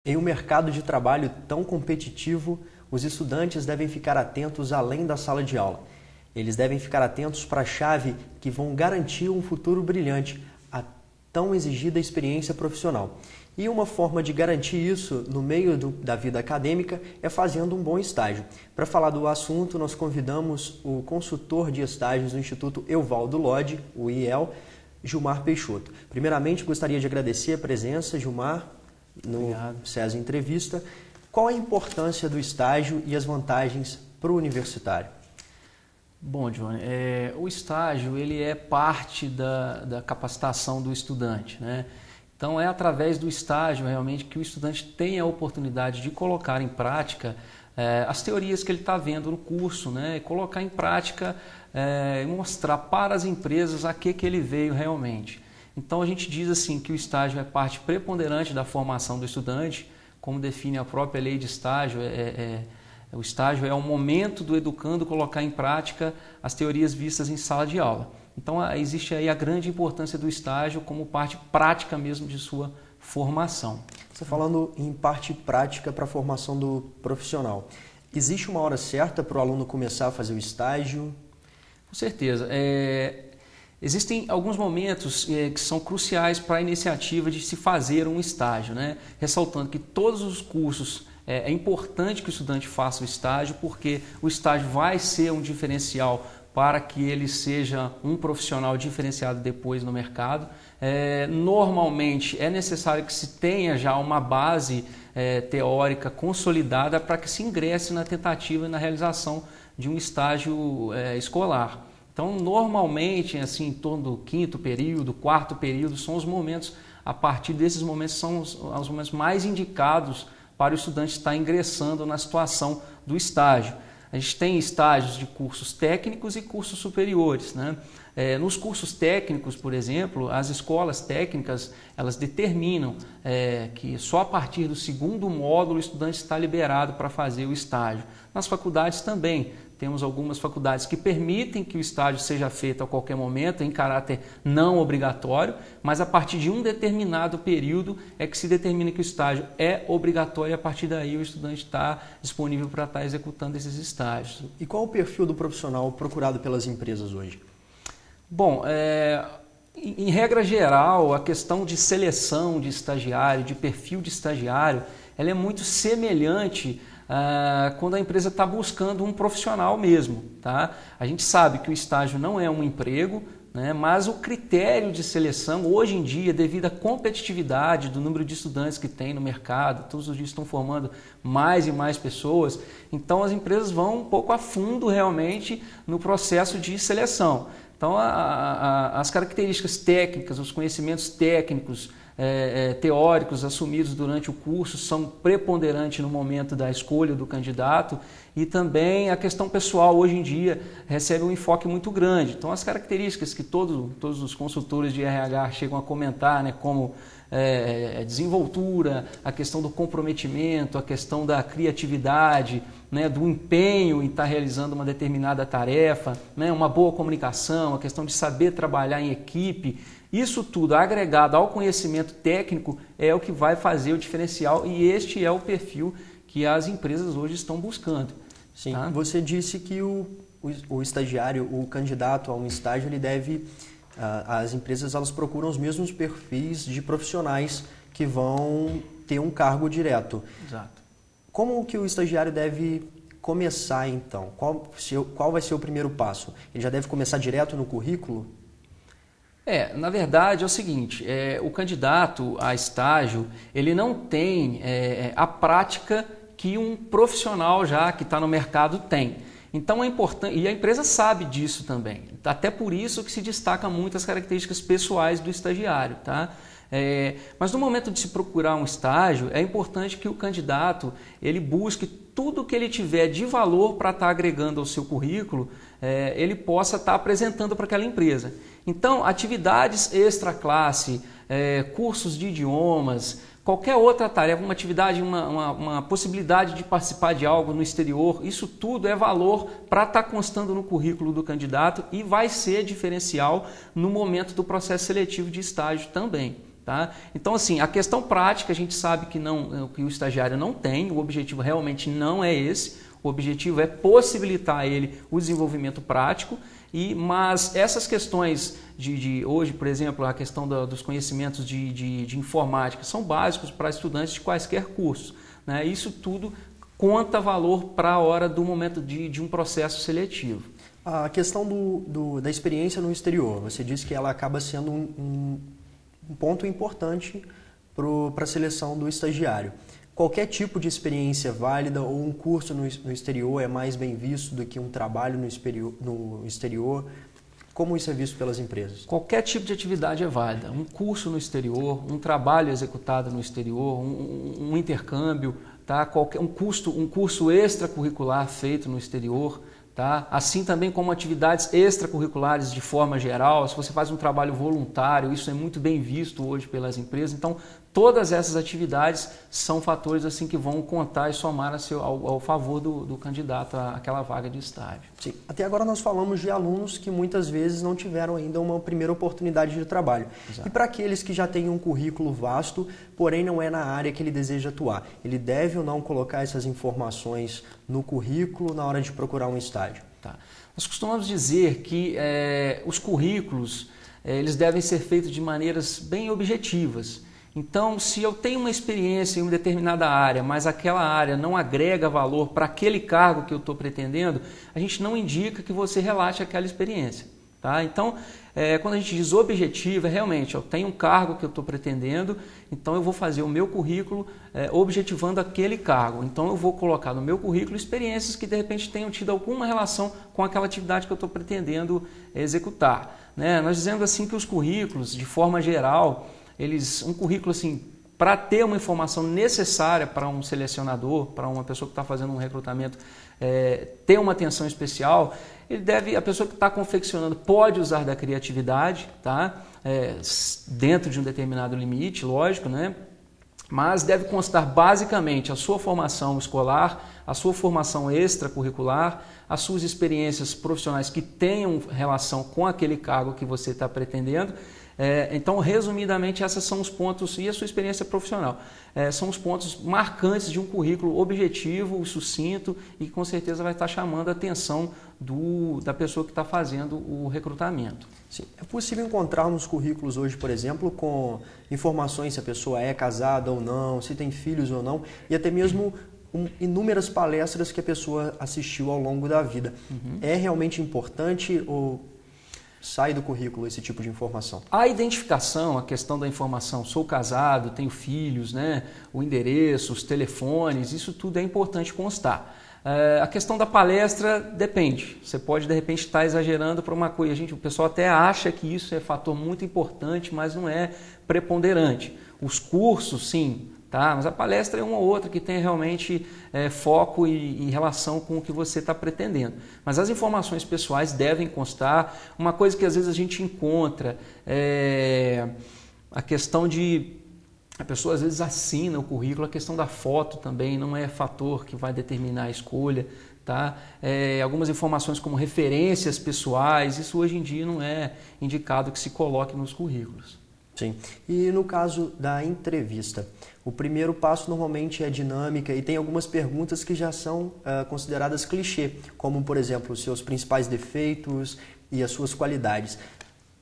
Em um mercado de trabalho tão competitivo, os estudantes devem ficar atentos além da sala de aula. Eles devem ficar atentos para a chave que vão garantir um futuro brilhante, a tão exigida experiência profissional. E uma forma de garantir isso no meio da vida acadêmica é fazendo um bom estágio. Para falar do assunto, nós convidamos o consultor de estágios do Instituto Evaldo Lodge, o IEL, Gilmar Peixoto. Primeiramente, gostaria de agradecer a presença, Gilmar, no SESI Entrevista. Qual a importância do estágio e as vantagens para o universitário? Bom, Johnny, o estágio ele é parte da capacitação do estudante, né? Então é através do estágio realmente que o estudante tem a oportunidade de colocar em prática as teorias que ele está vendo no curso, né? E colocar em prática e mostrar para as empresas a que ele veio realmente. Então a gente diz assim que o estágio é parte preponderante da formação do estudante, como define a própria lei de estágio. O estágio é o momento do educando colocar em prática as teorias vistas em sala de aula. Então existe aí a grande importância do estágio como parte prática mesmo de sua formação. Você falando em parte prática para a formação do profissional, existe uma hora certa para o aluno começar a fazer o estágio? Com certeza. Existem alguns momentos que são cruciais para a iniciativa de se fazer um estágio, né? Ressaltando que todos os cursos é importante que o estudante faça o estágio, porque o estágio vai ser um diferencial para que ele seja um profissional diferenciado depois no mercado. Normalmente é necessário que se tenha já uma base teórica consolidada para que se ingresse na tentativa e na realização de um estágio escolar. Então, normalmente, assim, em torno do quinto período, quarto período, são os momentos, a partir desses momentos, são os momentos mais indicados para o estudante estar ingressando na situação do estágio. A gente tem estágios de cursos técnicos e cursos superiores, né? Nos cursos técnicos, por exemplo, as escolas técnicas, elas determinam que só a partir do segundo módulo o estudante está liberado para fazer o estágio. Nas faculdades também. Temos algumas faculdades que permitem que o estágio seja feito a qualquer momento, em caráter não obrigatório, mas a partir de um determinado período é que se determina que o estágio é obrigatório e a partir daí o estudante está disponível para estar executando esses estágios. E qual o perfil do profissional procurado pelas empresas hoje? Bom, em regra geral, a questão de seleção de estagiário, de perfil de estagiário, ela é muito semelhante quando a empresa está buscando um profissional mesmo, tá? A gente sabe que o estágio não é um emprego, né? Mas o critério de seleção, hoje em dia, devido à competitividade do número de estudantes que tem no mercado, todos os dias estão formando mais e mais pessoas, então as empresas vão um pouco a fundo realmente no processo de seleção. Então as características técnicas, os conhecimentos técnicos, teóricos assumidos durante o curso são preponderantes no momento da escolha do candidato e também a questão pessoal hoje em dia recebe um enfoque muito grande. Então as características que todos os consultores de RH chegam a comentar, né, como desenvoltura, a questão do comprometimento, a questão da criatividade, né, do empenho em estar realizando uma determinada tarefa, né, uma boa comunicação, a questão de saber trabalhar em equipe. Isso tudo agregado ao conhecimento técnico é o que vai fazer o diferencial e este é o perfil que as empresas hoje estão buscando. Sim, tá? Você disse que o estagiário, o candidato a um estágio, ele deve, as empresas elas procuram os mesmos perfis de profissionais que vão ter um cargo direto. Exato. Como que o estagiário deve começar então? Qual vai ser o primeiro passo? Ele já deve começar direto no currículo? Na verdade é o seguinte, o candidato a estágio, ele não tem a prática que um profissional já que está no mercado tem. Então é importante, e a empresa sabe disso também, até por isso que se destaca muito as características pessoais do estagiário, tá? Mas no momento de se procurar um estágio, é importante que o candidato ele busque tudo que ele tiver de valor para estar agregando ao seu currículo, ele possa estar apresentando para aquela empresa. Então, atividades extra-classe, cursos de idiomas, qualquer outra tarefa, uma atividade, uma possibilidade de participar de algo no exterior, isso tudo é valor para estar constando no currículo do candidato e vai ser diferencial no momento do processo seletivo de estágio também. Tá? Então, assim, a questão prática a gente sabe que o estagiário não tem, o objetivo realmente não é esse, o objetivo é possibilitar a ele o desenvolvimento prático, mas essas questões de hoje, por exemplo, a questão dos conhecimentos de informática são básicos para estudantes de quaisquer cursos, né? Isso tudo conta valor para a hora do momento de um processo seletivo. A questão da experiência no exterior, você disse que ela acaba sendo um ponto importante para a seleção do estagiário. Qualquer tipo de experiência válida ou um curso no exterior é mais bem visto do que um trabalho no exterior? Como isso é visto pelas empresas? Qualquer tipo de atividade é válida. Um curso no exterior, um trabalho executado no exterior, um intercâmbio, tá? Um curso extracurricular feito no exterior. Tá? Assim também como atividades extracurriculares de forma geral, se você faz um trabalho voluntário, isso é muito bem visto hoje pelas empresas. Então, todas essas atividades são fatores assim que vão contar e somar ao favor do candidato àquela vaga de estágio. Sim. Até agora nós falamos de alunos que muitas vezes não tiveram ainda uma primeira oportunidade de trabalho. Exato. E para aqueles que já têm um currículo vasto, porém não é na área que ele deseja atuar, ele deve ou não colocar essas informações no currículo na hora de procurar um estágio? Tá. Nós costumamos dizer que os currículos eles devem ser feitos de maneiras bem objetivas. Então, se eu tenho uma experiência em uma determinada área, mas aquela área não agrega valor para aquele cargo que eu estou pretendendo, a gente não indica que você relate aquela experiência. Tá? Então, quando a gente diz objetivo, realmente, eu tenho um cargo que eu estou pretendendo, então eu vou fazer o meu currículo objetivando aquele cargo. Então, eu vou colocar no meu currículo experiências que, de repente, tenham tido alguma relação com aquela atividade que eu estou pretendendo executar. Né? Nós dizemos assim que os currículos, de forma geral, um currículo assim, para ter uma informação necessária para um selecionador, para uma pessoa que está fazendo um recrutamento, ter uma atenção especial, a pessoa que está confeccionando pode usar da criatividade, tá? Dentro de um determinado limite, lógico, né? Mas deve constar basicamente a sua formação escolar, a sua formação extracurricular, as suas experiências profissionais que tenham relação com aquele cargo que você está pretendendo. Então, resumidamente, esses são os pontos, e a sua experiência profissional, são os pontos marcantes de um currículo objetivo, sucinto e que com certeza vai estar chamando a atenção da pessoa que está fazendo o recrutamento. Sim. É possível encontrar nos currículos hoje, por exemplo, com informações se a pessoa é casada ou não, se tem filhos ou não, e até mesmo inúmeras palestras que a pessoa assistiu ao longo da vida. Uhum. É realmente importante ou sai do currículo esse tipo de informação? A identificação, a questão da informação, sou casado, tenho filhos, né? O endereço, os telefones, isso tudo é importante constar. A questão da palestra depende. Você pode, de repente, estar exagerando para uma coisa. O pessoal até acha que isso é fator muito importante, mas não é preponderante. Os cursos, sim, tá? Mas a palestra é uma ou outra que tem realmente foco e relação com o que você está pretendendo. Mas as informações pessoais devem constar. Uma coisa que às vezes a gente encontra é a questão de... A pessoa às vezes assina o currículo, a questão da foto também não é fator que vai determinar a escolha. Tá? Algumas informações como referências pessoais, isso hoje em dia não é indicado que se coloque nos currículos. Sim. E no caso da entrevista, o primeiro passo normalmente é dinâmica e tem algumas perguntas que já são consideradas clichê, como, por exemplo, os seus principais defeitos e as suas qualidades.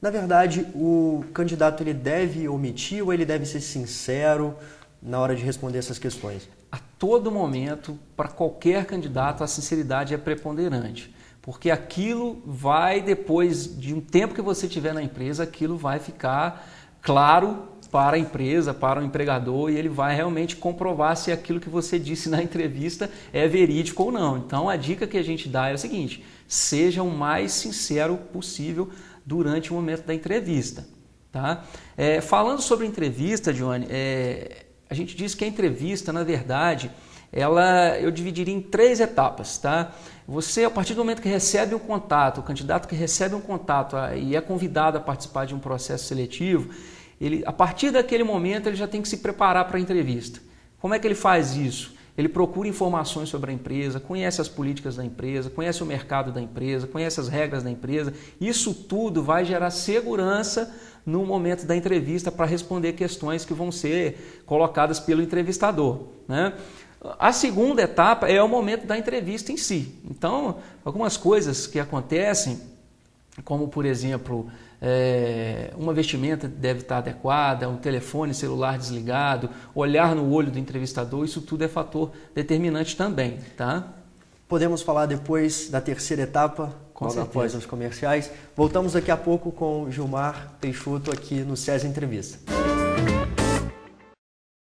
Na verdade, o candidato ele deve omitir ou ele deve ser sincero na hora de responder essas questões? A todo momento, para qualquer candidato, a sinceridade é preponderante. Porque aquilo vai, depois de um tempo que você tiver na empresa, aquilo vai ficar claro para a empresa, para o empregador, e ele vai realmente comprovar se aquilo que você disse na entrevista é verídico ou não. Então, a dica que a gente dá é o seguinte: seja o mais sincero possível durante o momento da entrevista. Tá? Falando sobre entrevista, Johnny, a gente diz que a entrevista, na verdade, eu dividiria em 3 etapas. Tá? Você, a partir do momento que recebe um contato, o candidato que recebe um contato e é convidado a participar de um processo seletivo, a partir daquele momento ele já tem que se preparar para a entrevista. Como é que ele faz isso? Ele procura informações sobre a empresa, conhece as políticas da empresa, conhece o mercado da empresa, conhece as regras da empresa. Isso tudo vai gerar segurança no momento da entrevista para responder questões que vão ser colocadas pelo entrevistador, né? A segunda etapa é o momento da entrevista em si. Então, algumas coisas que acontecem, como por exemplo, uma vestimenta deve estar adequada, um telefone celular desligado, olhar no olho do entrevistador, isso tudo é fator determinante também, tá? Podemos falar depois da terceira etapa, logo após os comerciais. Voltamos daqui a pouco com Gilmar Peixoto aqui no SESI Entrevista.